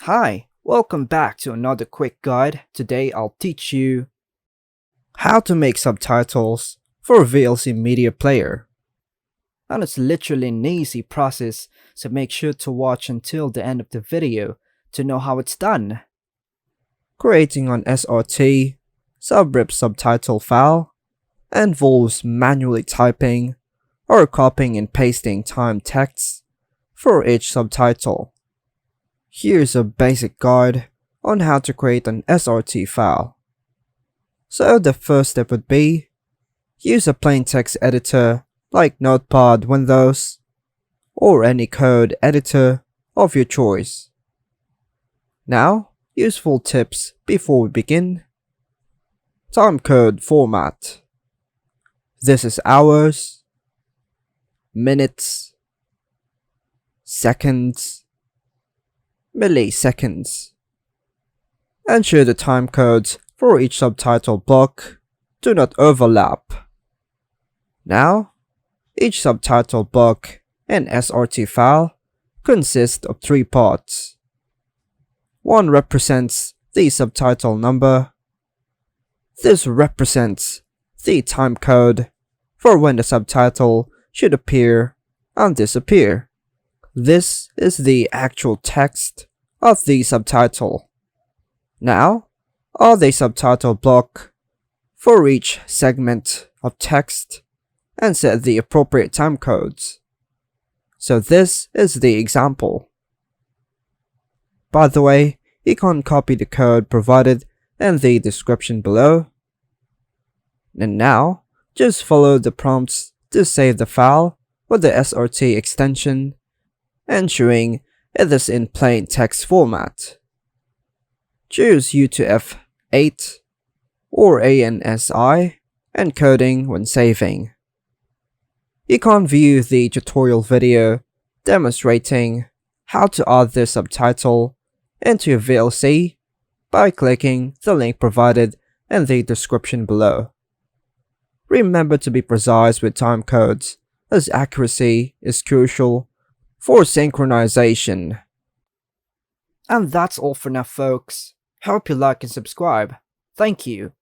Hi, welcome back to another quick guide. Today I'll teach you how to make subtitles for a VLC media player. And it's literally an easy process, so make sure to watch until the end of the video to know how it's done. Creating an SRT subrip subtitle file involves manually typing or copying and pasting timed text for each subtitle. Here's a basic guide on how to create an SRT file. So the first step would be, use a plain text editor like Notepad, Windows, or any code editor of your choice. Now, useful tips before we begin. Timecode format. This is hours, minutes, seconds, milliseconds. Ensure the timecodes for each subtitle block do not overlap. Now, each subtitle block and SRT file consists of 3 parts. One represents the subtitle number. This represents the timecode for when the subtitle should appear and disappear. This is the actual text of the subtitle. Now, add the subtitle block for each segment of text and set the appropriate timecodes. So this is the example. By the way, you can copy the code provided in the description below. And now, just follow the prompts to save the file with the SRT extension, ensuring it is in plain text format. Choose UTF-8 or ANSI encoding when saving. You can view the tutorial video demonstrating how to add this subtitle into your VLC by clicking the link provided in the description below. Remember to be precise with timecodes, as accuracy is crucial for synchronization. And that's all for now, folks. Hope you like and subscribe. Thank you.